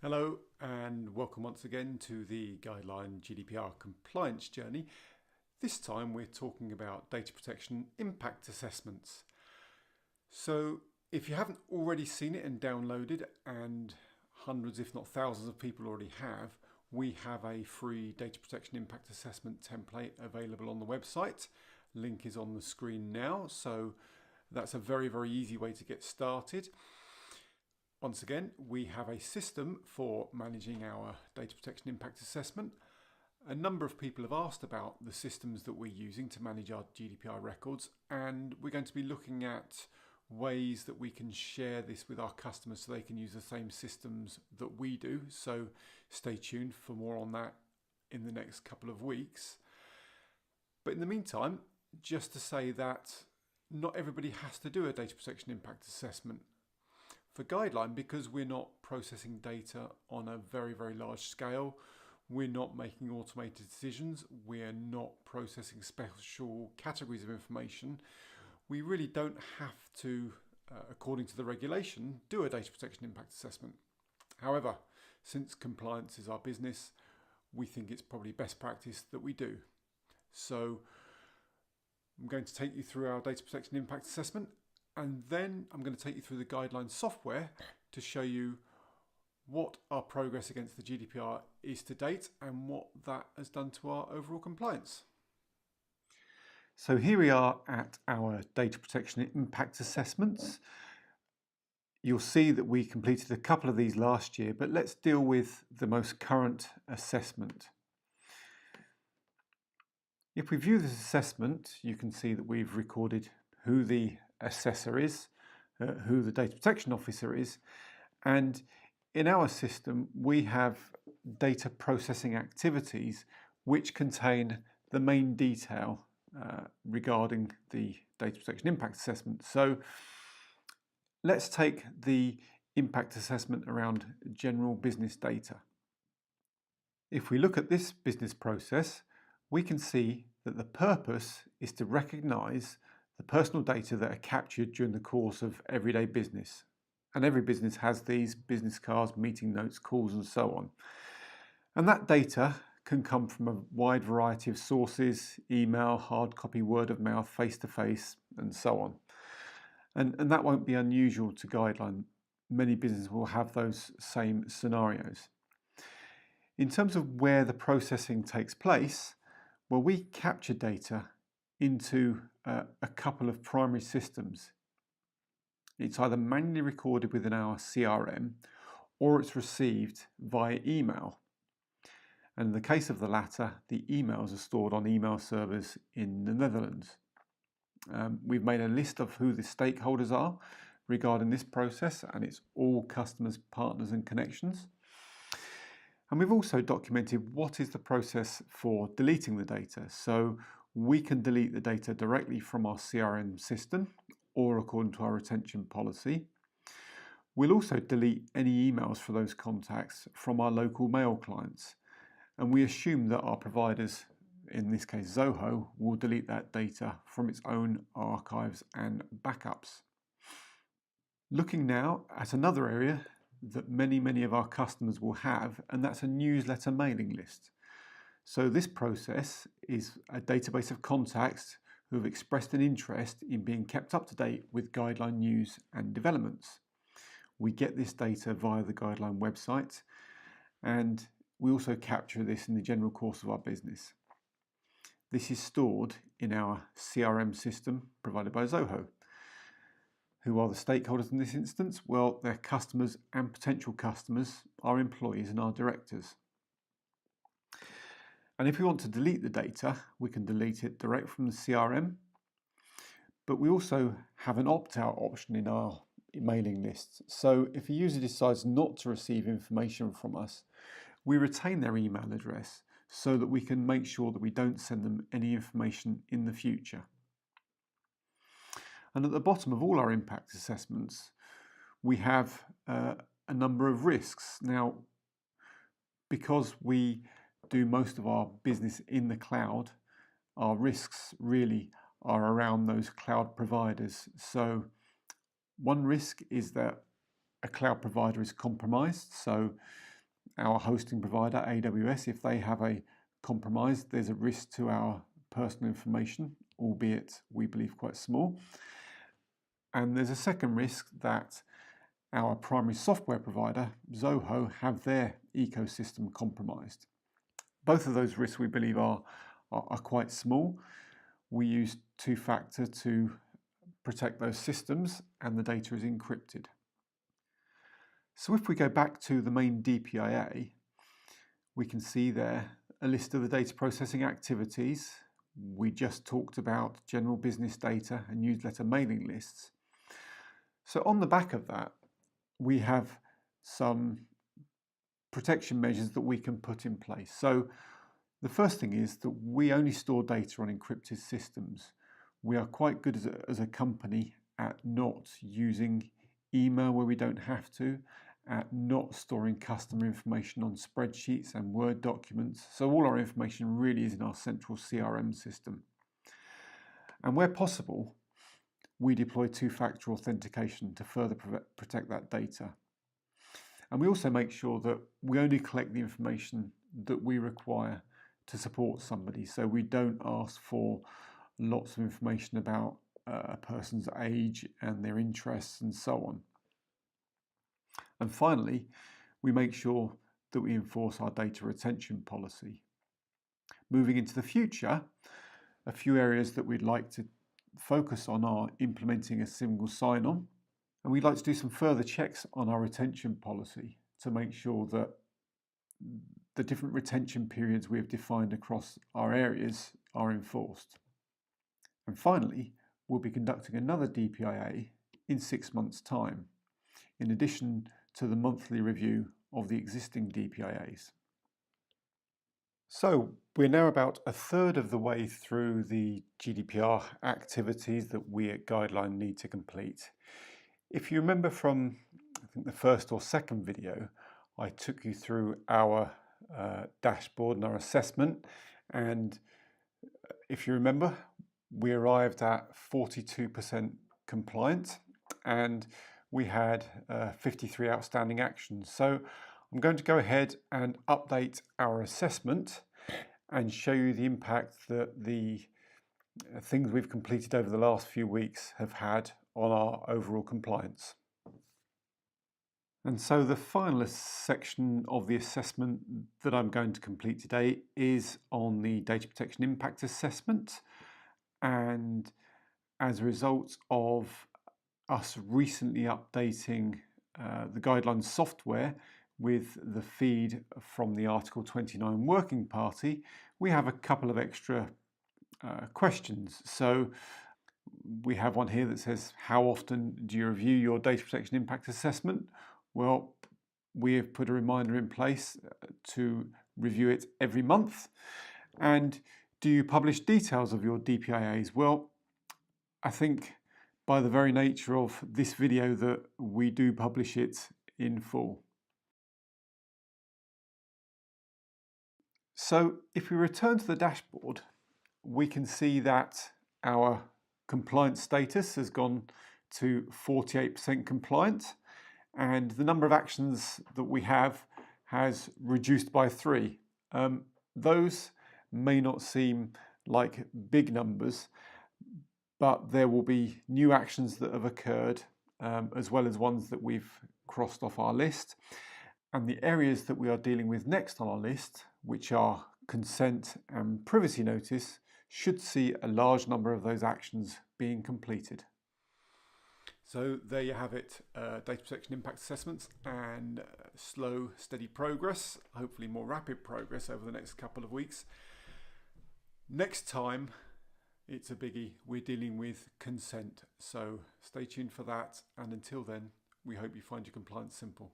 Hello and welcome once again to the Guideline GDPR compliance journey. This time we're talking about data protection impact assessments. So if you haven't already seen it and downloaded, and hundreds if not thousands of people already have, we have a free data protection impact assessment template available on the website. Link is on the screen now, so that's a very easy way to get started. Once again, we have a system for managing our data protection impact assessment. A number of people have asked about the systems that we're using to manage our GDPR records, and we're going to be looking at ways that we can share this with our customers so they can use the same systems that we do. So stay tuned for more on that in the next couple of weeks. But in the meantime, just to say that not everybody has to do a data protection impact assessment. For Guideline, because we're not processing data on a very large scale, we're not making automated decisions, we're not processing special categories of information, we really don't have to, according to the regulation, do a data protection impact assessment. However, since compliance is our business, we think it's probably best practice that we do. So I'm going to take you through our data protection impact assessment, and then I'm going to take you through the Guideline software to show you what our progress against the GDPR is to date and what that has done to our overall compliance. So here we are at our data protection impact assessments. You'll see that we completed a couple of these last year, but let's deal with the most current assessment. If we view this assessment, you can see that we've recorded who the assessor is, who the data protection officer is, and in our system we have data processing activities which contain the main detail regarding the data protection impact assessment. So let's take the impact assessment around general business data. If we look at this business process, we can see that the purpose is to recognise the personal data that are captured during the course of everyday business. And every business has these: business cards, meeting notes, calls and so on. And that data can come from a wide variety of sources: email, hard copy, word of mouth, face-to-face and so on. And that won't be unusual to Guideline. Many businesses will have those same scenarios. In terms of where the processing takes place, well, we capture data into a couple of primary systems. It's either manually recorded within our CRM or it's received via email. And in the case of the latter, the emails are stored on email servers in the Netherlands. We've made a list of who the stakeholders are regarding this process, and it's all customers, partners and connections. And we've also documented what is the process for deleting the data. So we can delete the data directly from our CRM system or according to our retention policy. We'll also delete any emails for those contacts from our local mail clients. And we assume that our providers, in this case Zoho, will delete that data from its own archives and backups. Looking now at another area that many of our customers will have, and that's a newsletter mailing list. So this process is a database of contacts who have expressed an interest in being kept up to date with Guideline news and developments. We get this data via the Guideline website, and we also capture this in the general course of our business. This is stored in our CRM system provided by Zoho. Who are the stakeholders in this instance? Well, they're customers and potential customers, our employees and our directors. And if we want to delete the data, we can delete it direct from the CRM, but we also have an opt-out option in our mailing list. So if a user decides not to receive information from us, we retain their email address so that we can make sure that we don't send them any information in the future. And at the bottom of all our impact assessments, we have a number of risks. Now, because we do most of our business in the cloud, our risks really are around those cloud providers. So one risk is that a cloud provider is compromised. So our hosting provider, AWS, if they have a compromise, there's a risk to our personal information, albeit we believe quite small. And there's a second risk that our primary software provider, Zoho, have their ecosystem compromised. Both of those risks we believe are quite small. We use two-factor to protect those systems, and the data is encrypted. So if we go back to the main DPIA, we can see there a list of the data processing activities. We just talked about general business data and newsletter mailing lists. So on the back of that, we have some protection measures that we can put in place. So the first thing is that we only store data on encrypted systems. We are quite good as a company at not using email where we don't have to, at not storing customer information on spreadsheets and Word documents. So all our information really is in our central CRM system. And where possible, we deploy two-factor authentication to further protect that data. And we also make sure that we only collect the information that we require to support somebody. So we don't ask for lots of information about a person's age and their interests and so on. And finally, we make sure that we enforce our data retention policy. Moving into the future, a few areas that we'd like to focus on are implementing a single sign-on, and we'd like to do some further checks on our retention policy to make sure that the different retention periods we have defined across our areas are enforced. And finally, we'll be conducting another DPIA in 6 months' time, in addition to the monthly review of the existing DPIAs. So we're now about a third of the way through the GDPR activities that we at Guideline need to complete. If you remember from, I think, the first or second video, I took you through our dashboard and our assessment, and if you remember, we arrived at 42% compliant and we had 53 outstanding actions. So I'm going to go ahead and update our assessment and show you the impact that the things we've completed over the last few weeks have had on our overall compliance. And so the final section of the assessment that I'm going to complete today is on the data protection impact assessment. And as a result of us recently updating the guidelines software with the feed from the Article 29 Working Party, we have a couple of extra questions. So we have one here that says, how often do you review your data protection impact assessment? Well, we have put a reminder in place to review it every month. And do you publish details of your DPIAs? Well, I think by the very nature of this video that we do publish it in full. So if we return to the dashboard, we can see that our compliance status has gone to 48% compliant, and the number of actions that we have has reduced by 3. Those may not seem like big numbers, but there will be new actions that have occurred, as well as ones that we've crossed off our list. And the areas that we are dealing with next on our list, which are consent and privacy notice, should see a large number of those actions being completed. So there you have it, data protection impact assessments and slow, steady progress, hopefully more rapid progress over the next couple of weeks. Next time, it's a biggie. We're dealing with consent. So stay tuned for that. And until then, we hope you find your compliance simple.